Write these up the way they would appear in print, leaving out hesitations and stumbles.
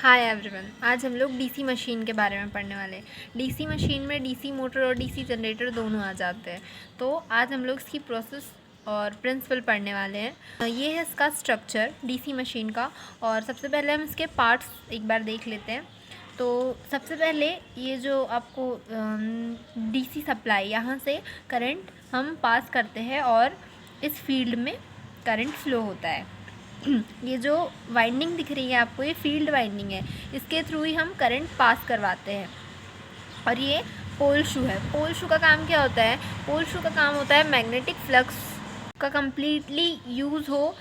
Hi everyone, आज हम लोग डीसी मशीन के बारे में पढ़ने वाले हैं। डीसी मशीन में डीसी मोटर और डीसी जनरेटर दोनों आ जाते हैं। तो आज हम लोग इसकी प्रोसेस और प्रिंसिपल पढ़ने वाले हैं। ये है इसका स्ट्रक्चर डीसी मशीन का। और सबसे पहले हम इसके पार्ट्स एक बार देख लेते हैं। तो सबसे पहले ये जो आपको डीसी सप्लाई, यहाँ से करंट हम पास करते हैं और इस फील्ड में करंट फ्लो होता है। ये जो वाइंडिंग दिख रही है आपको, ये फील्ड वाइंडिंग है। इसके थ्रू ही हम करंट पास करवाते हैं। और ये पोल शू है। पोल शू का काम क्या होता है? पोल शू का काम होता है मैग्नेटिक फ्लक्स का कम्प्लीटली यूज़ हो,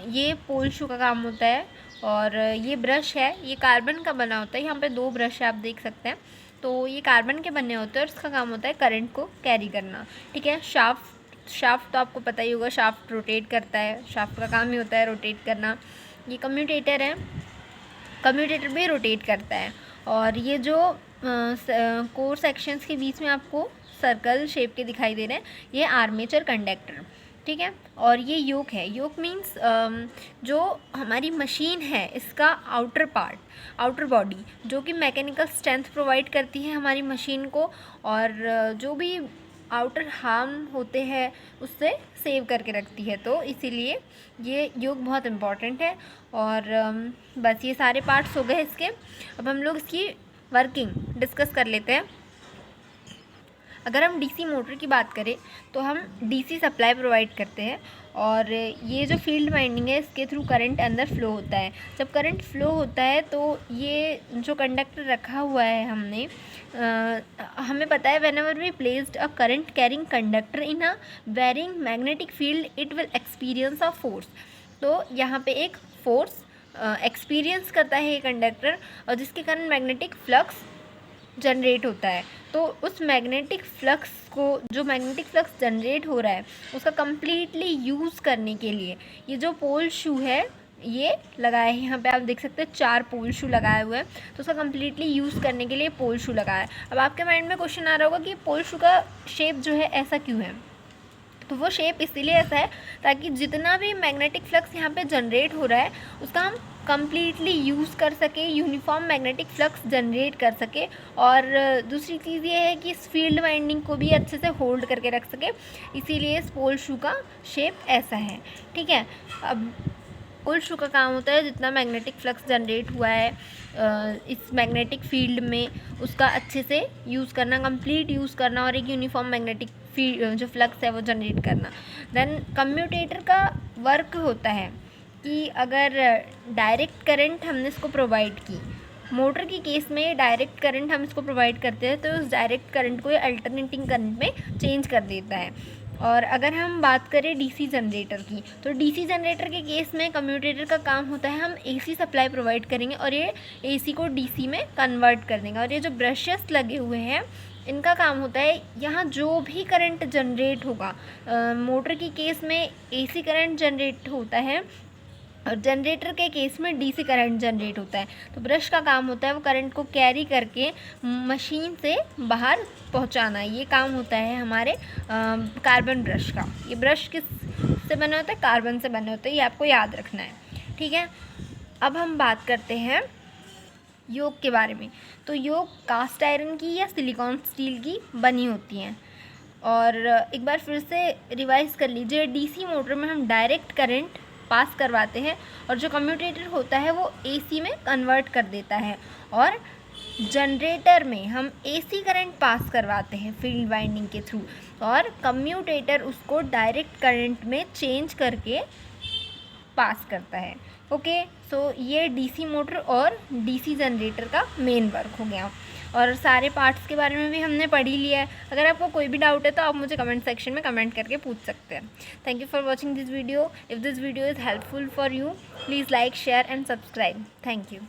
ये पोल शू का काम होता है। और ये ब्रश है, ये कार्बन का बना होता है। यहाँ पे 2 ब्रश है, आप देख सकते हैं। तो ये कार्बन के बने होते हैं और इसका काम होता है करंट को कैरी करना। ठीक है। शाफ्ट तो आपको पता ही होगा, शाफ्ट रोटेट करता है। शाफ्ट का काम ही होता है रोटेट करना। ये कम्यूटेटर है, कम्यूटेटर भी रोटेट करता है। और ये जो कोर सेक्शंस के बीच में आपको सर्कल शेप के दिखाई दे रहे हैं, ये आर्मेचर कंडक्टर। ठीक है। और ये योक है। योक मीन्स जो हमारी मशीन है, इसका आउटर पार्ट, आउटर बॉडी, जो कि मैकेनिकल स्ट्रेंथ प्रोवाइड करती है हमारी मशीन को, और जो भी आउटर हार्म होते हैं उससे सेव करके रखती है। तो इसीलिए ये योक बहुत इम्पॉर्टेंट है। और बस ये सारे पार्ट्स हो गए इसके। अब हम लोग इसकी वर्किंग डिस्कस कर लेते हैं। अगर हम डीसी मोटर की बात करें तो हम डीसी सप्लाई प्रोवाइड करते हैं, और ये जो फील्ड वाइंडिंग है, इसके थ्रू करंट अंदर फ्लो होता है। जब करंट फ्लो होता है तो ये जो कंडक्टर रखा हुआ है हमने, हमें पता है whenever we placed a current carrying conductor in a varying magnetic field it will experience a force. तो यहाँ पे एक फोर्स एक्सपीरियंस करता है ये कंडक्टर, और जिसके कारण मैग्नेटिक फ्लक्स जनरेट होता है। तो उस मैग्नेटिक फ्लक्स को, जो मैग्नेटिक फ्लक्स जनरेट हो रहा है, उसका कम्प्लीटली यूज़ करने के लिए ये जो पोल शू है ये लगाया है। यहाँ पे आप देख सकते हैं 4 पोल शू लगाए हुए हैं। तो उसका कम्प्लीटली यूज़ करने के लिए पोल शू लगाया है। अब आपके माइंड में क्वेश्चन आ रहा होगा कि पोल शू का शेप जो है ऐसा क्यों है? तो वो शेप इसीलिए ऐसा है ताकि जितना भी मैग्नेटिक फ्लक्स यहाँ पे जनरेट हो रहा है उसका हम कम्प्लीटली यूज़ कर सके, यूनिफॉर्म मैग्नेटिक फ्लक्स जनरेट कर सके। और दूसरी चीज़ ये है कि इस फील्ड वाइंडिंग को भी अच्छे से होल्ड करके रख सके, इसीलिए इस पोल शू का शेप ऐसा है। ठीक है। अब पोल शू का काम होता है जितना मैग्नेटिक फ्लक्स जनरेट हुआ है इस मैग्नेटिक फील्ड में, उसका अच्छे से यूज़ करना, कंप्लीट यूज़ करना, और एक यूनिफॉर्म मैग्नेटिक फील्ड जो फ्लक्स है वो जनरेट करना। देन कम्यूटेटर का वर्क होता है कि अगर डायरेक्ट करंट हमने इसको प्रोवाइड की, मोटर की केस में डायरेक्ट करंट हम इसको प्रोवाइड करते हैं, तो उस डायरेक्ट करंट को ये अल्टरनेटिंग करंट में चेंज कर देता है। और अगर हम बात करें डीसी जनरेटर की, तो डीसी जनरेटर के केस में कम्यूटेटर का काम होता है, हम एसी सप्लाई प्रोवाइड करेंगे और ये एसी को डीसी में कन्वर्ट कर देंगे। और ये जो ब्रशेस लगे हुए हैं, इनका काम होता है यहाँ जो भी करंट जनरेट होगा, मोटर की केस में एसी करंट जनरेट होता है और जनरेटर के केस में डीसी करंट जनरेट होता है। तो ब्रश का काम होता है वो करंट को कैरी करके मशीन से बाहर पहुंचाना। ये काम होता है हमारे कार्बन ब्रश का। ये ब्रश किस से बने होते हैं? कार्बन से बने होते हैं, ये आपको याद रखना है। ठीक है। अब हम बात करते हैं योक के बारे में। तो योक कास्ट आयरन की या सिलिकॉन स्टील की बनी होती हैं। और एक बार फिर से रिवाइज कर लीजिए, डीसी मोटर में हम डायरेक्ट करंट पास करवाते हैं, और जो कम्यूटेटर होता है वो एसी में कन्वर्ट कर देता है, और जनरेटर में हम एसी करंट पास करवाते हैं फील्ड वाइंडिंग के थ्रू, और कम्यूटेटर उसको डायरेक्ट करंट में चेंज करके पास करता है। ओके। सो ये डीसी मोटर और डीसी जनरेटर का मेन वर्क हो गया, और सारे पार्ट्स के बारे में भी हमने पढ़ ही लिया है। अगर आपको कोई भी डाउट है तो आप मुझे कमेंट सेक्शन में कमेंट करके पूछ सकते हैं। Thank you for watching this video. If this video is helpful for you, please like, share and subscribe. Thank you.